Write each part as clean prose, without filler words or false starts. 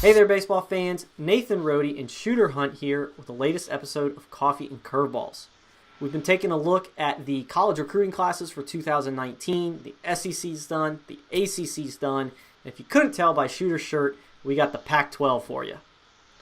Hey there, baseball fans. Nathan Rohde and Shooter Hunt here with the latest episode of Coffee and Curveballs. We've been taking a look at the college recruiting classes for 2019. The SEC's done, the ACC's done. And if you couldn't tell by Shooter's shirt, we got the Pac-12 for you.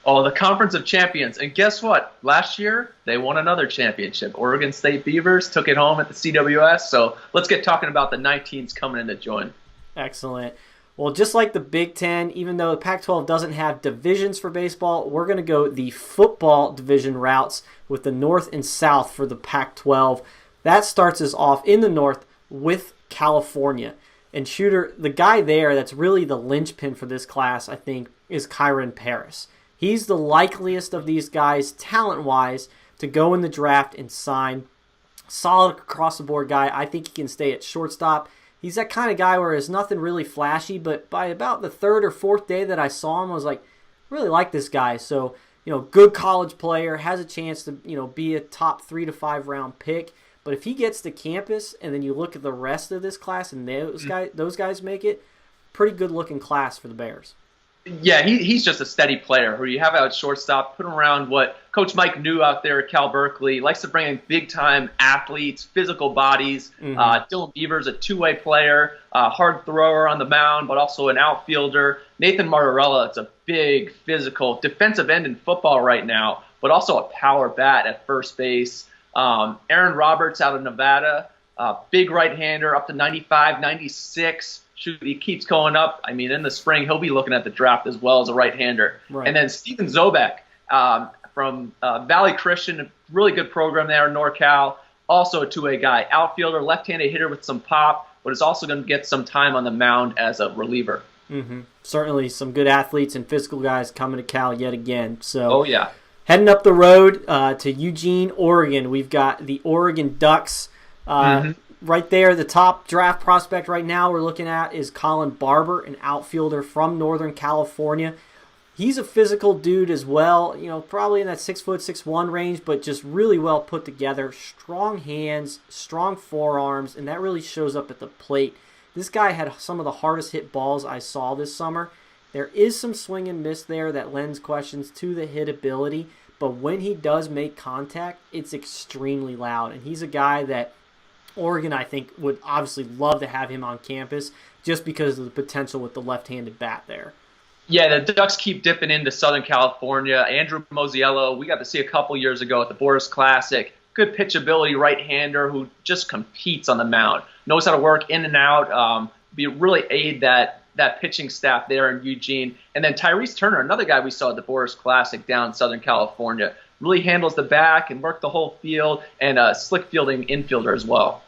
Oh, the Conference of Champions. And guess what? Last year, they won another championship. Oregon State Beavers took it home at the CWS. So let's get talking about the 19s coming in to join. Excellent. Well, just like the Big Ten, even though the Pac-12 doesn't have divisions for baseball, we're going to go the football division routes with the North and South for the Pac-12. That starts us off in the North with California. And Shooter, the guy there that's really the linchpin for this class, I think, is Kyron Paris. He's the likeliest of these guys, talent-wise, to go in the draft and sign. Solid across-the-board guy. I think he can stay at shortstop. He's that kind of guy where there's nothing really flashy, but by about the third or fourth day that I saw him, I was like, really like this guy. So, good college player, has a chance to, be a top 3 to 5 round pick. But if he gets to campus and then you look at the rest of this class and those guys make it, pretty good looking class for the Bears. Yeah, he's just a steady player who you have out at shortstop, put him around what Coach Mike knew out there at Cal Berkeley. Likes to bring in big-time athletes, physical bodies. Dylan Beaver's a two-way player, hard thrower on the mound, but also an outfielder. Nathan Martorella, it's a big, physical defensive end in football right now, but also a power bat at first base. Aaron Roberts out of Nevada, big right-hander, up to 95, 96. Shoot, he keeps going up. I mean, in the spring, he'll be looking at the draft as well as a right-hander. Right. And then Steven Zobek from Valley Christian, a really good program there in NorCal, also a two-way guy. Outfielder, left-handed hitter with some pop, but is also going to get some time on the mound as a reliever. Certainly some good athletes and physical guys coming to Cal yet again. So, oh, yeah. Heading up the road to Eugene, Oregon, we've got the Oregon Ducks. Right there, the top draft prospect right now we're looking at is Colin Barber, an outfielder from Northern California. He's a physical dude as well, probably in that 6'6" range, but just really well put together. Strong hands, strong forearms, and that really shows up at the plate. This guy had some of the hardest hit balls I saw this summer. There is some swing and miss there that lends questions to the hit ability, but when he does make contact, it's extremely loud, and he's a guy that Oregon, I think, would obviously love to have him on campus just because of the potential with the left-handed bat there. Yeah, the Ducks keep dipping into Southern California. Andrew Mosiello, we got to see a couple years ago at the Boris Classic. Good pitchability right-hander who just competes on the mound. Knows how to work in and out, really aid that pitching staff there in Eugene. And then Tyrese Turner, another guy we saw at the Boris Classic down in Southern California. Really handles the back and work the whole field, and a slick fielding infielder as well.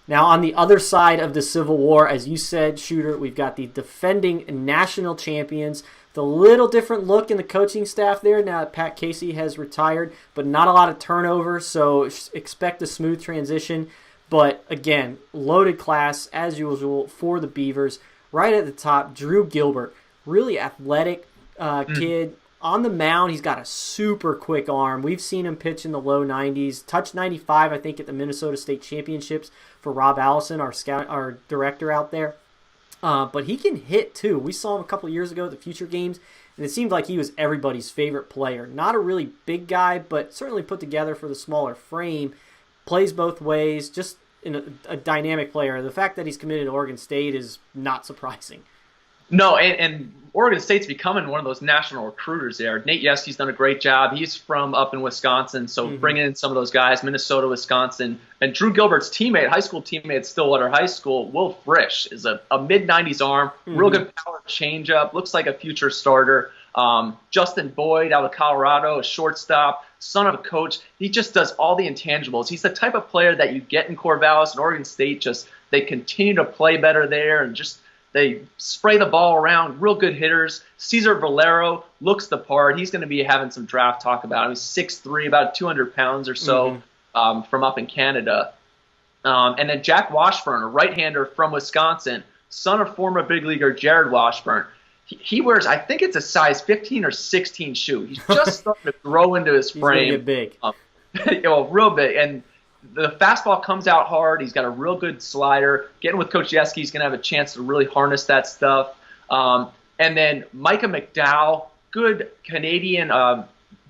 Now, on the other side of the Civil War, as you said, Shooter, we've got the defending national champions. The little different look in the coaching staff there now that Pat Casey has retired, but not a lot of turnover, so expect a smooth transition. But again, loaded class as usual for the Beavers. Right at the top, Drew Gilbert, really athletic kid. On the mound, he's got a super quick arm. We've seen him pitch in the low 90s. Touched 95, I think, at the Minnesota State Championships for Rob Allison, our director out there. But he can hit, too. We saw him a couple years ago at the Future Games, and it seemed like he was everybody's favorite player. Not a really big guy, but certainly put together for the smaller frame. Plays both ways, just a dynamic player. The fact that he's committed to Oregon State is not surprising. No, and Oregon State's becoming one of those national recruiters there. Nate Yeski's done a great job. He's from up in Wisconsin, so bringing in some of those guys, Minnesota, Wisconsin. And Drew Gilbert's high school teammate at Stillwater High School, Will Frisch, is a mid-90s arm, real good power changeup, looks like a future starter. Justin Boyd out of Colorado, a shortstop, son of a coach. He just does all the intangibles. He's the type of player that you get in Corvallis and Oregon State. They continue to play better there and they spray the ball around, real good hitters. Cesar Valero looks the part. He's going to be having some draft talk about him. He's 6'3", about 200 pounds or so from up in Canada. And then Jack Washburn, a right-hander from Wisconsin, son of former big leaguer Jared Washburn. He wears, I think it's a size 15 or 16 shoe. He's just starting to grow into his frame. He's going to get big. Real big. And the fastball comes out hard. He's got a real good slider. Getting with Coach Yeski, he's going to have a chance to really harness that stuff. And then Micah McDowell, good Canadian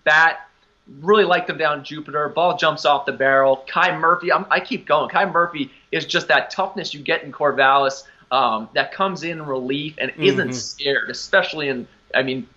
bat. Really liked him down Jupiter. Ball jumps off the barrel. Kai Murphy, I keep going. Kai Murphy is just that toughness you get in Corvallis that comes in relief and isn't scared, especially in,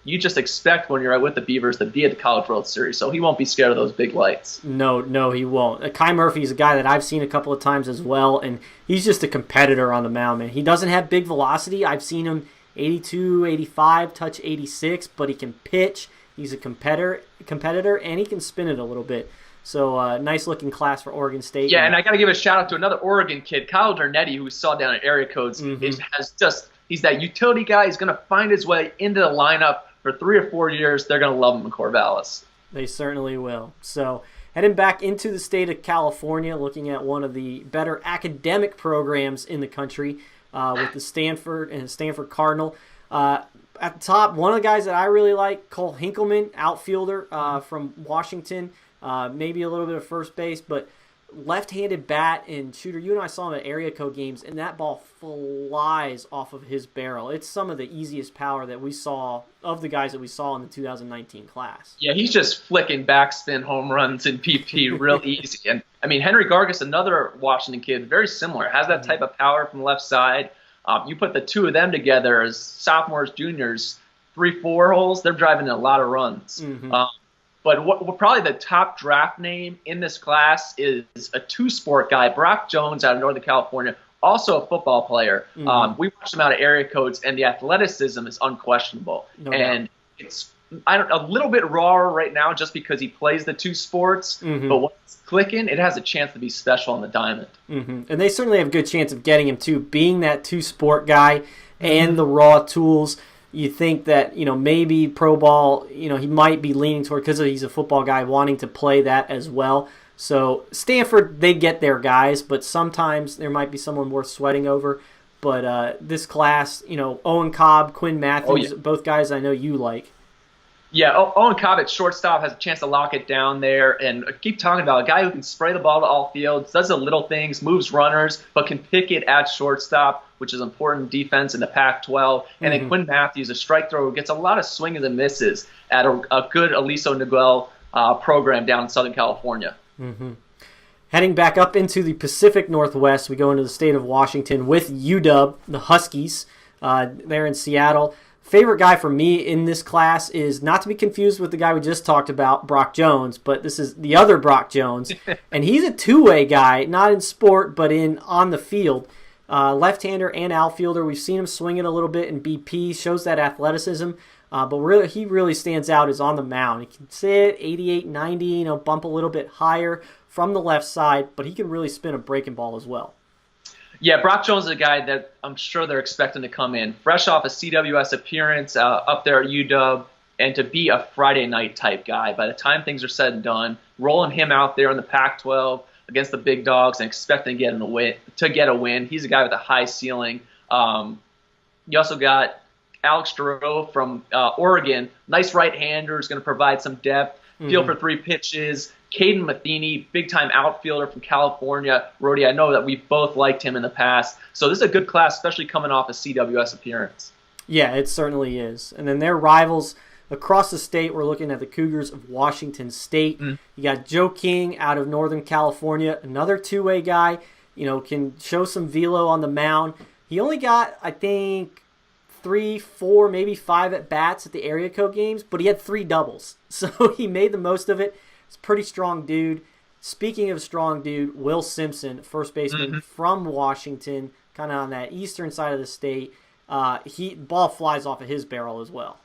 you just expect when you're with the Beavers to be at the College World Series, so he won't be scared of those big lights. No, he won't. Kai Murphy is a guy that I've seen a couple of times as well, and he's just a competitor on the mound, man. He doesn't have big velocity. I've seen him 82, 85, touch 86, but he can pitch. He's a competitor, and he can spin it a little bit. So nice-looking class for Oregon State. Yeah, and I got to give a shout-out to another Oregon kid, Kyle Dernetti, who we saw down at Area Codes. He's that utility guy. He's going to find his way into the lineup for 3 or 4 years. They're going to love him in Corvallis. They certainly will. So heading back into the state of California, looking at one of the better academic programs in the country with the Stanford Cardinal. At the top, one of the guys that I really like, Cole Hinkleman, outfielder from Washington, maybe a little bit of first base, but left-handed bat. And Shooter, you and I saw him at area code games, and that ball flies off of his barrel. It's some of the easiest power that we saw of the guys that we saw in the 2019 class. Yeah, he's just flicking backspin home runs in PP real easy. And Henry Gargas, another Washington kid, very similar, has that type of power from the left side. You put the two of them together as sophomores, juniors, 3-4 holes, they're driving in a lot of runs. But what probably the top draft name in this class is a two-sport guy, Brock Jones out of Northern California, also a football player. We watched him out of area codes, and the athleticism is unquestionable. It's a little bit raw right now just because he plays the two sports, but when it's clicking, it has a chance to be special on the diamond. And they certainly have a good chance of getting him too, being that two-sport guy and the raw tools. You think that, maybe pro ball, he might be leaning toward, because he's a football guy, wanting to play that as well. So Stanford, they get their guys, but sometimes there might be someone worth sweating over. But this class, Owen Cobb, Quinn Matthews, both guys I know you like. Yeah, Owen Cobb at shortstop has a chance to lock it down there. And I keep talking about a guy who can spray the ball to all fields, does the little things, moves runners, but can pick it at shortstop, which is important defense in the Pac-12. And then Quinn Matthews, a strike thrower who gets a lot of swings and misses at a good Aliso Noguel program down in Southern California. Heading back up into the Pacific Northwest, we go into the state of Washington with UW, the Huskies, there in Seattle. Favorite guy for me in this class is not to be confused with the guy we just talked about, Brock Jones, but this is the other Brock Jones, and he's a two-way guy, not in sport, but on the field. Left-hander and outfielder. We've seen him swing it a little bit in BP, shows that athleticism, but he really stands out is on the mound. He can sit 88, 90, bump a little bit higher from the left side, but he can really spin a breaking ball as well. Yeah, Brock Jones is a guy that I'm sure they're expecting to come in fresh off a CWS appearance up there at UW, and to be a Friday night type guy. By the time things are said and done, rolling him out there in the Pac-12 against the big dogs and expecting to get a win. He's a guy with a high ceiling. You also got Alex Giroux from Oregon, nice right-hander, is going to provide some depth. Feel for three pitches. Caden Matheny, big-time outfielder from California. Rody, I know that we've both liked him in the past. So this is a good class, especially coming off a CWS appearance. Yeah, it certainly is. And then their rivals across the state, we're looking at the Cougars of Washington State. You got Joe King out of Northern California, another two-way guy, can show some velo on the mound. He only got, I think, 3, 4, maybe 5 at-bats at the area code games, but he had 3 doubles. So he made the most of it. He's a pretty strong dude. Speaking of strong dude, Will Simpson, first baseman from Washington, kind of on that eastern side of the state. Ball flies off of his barrel as well.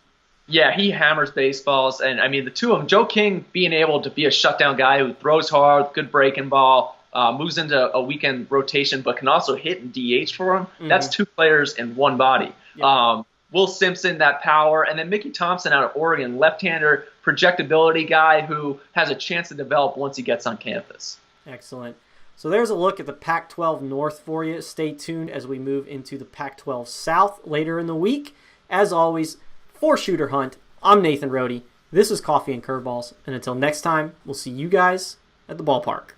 Yeah, he hammers baseballs. And, the two of them, Joe King being able to be a shutdown guy who throws hard, good breaking ball, moves into a weekend rotation, but can also hit and DH for him. That's 2 players in one body. Yep. Will Simpson, that power, and then Mickey Thompson out of Oregon, left-hander projectability guy who has a chance to develop once he gets on campus. Excellent. So there's a look at the Pac-12 North for you. Stay tuned as we move into the Pac-12 South later in the week. As always, for Shooter Hunt, I'm Nathan Rohde. This is Coffee and Curveballs, and until next time, we'll see you guys at the ballpark.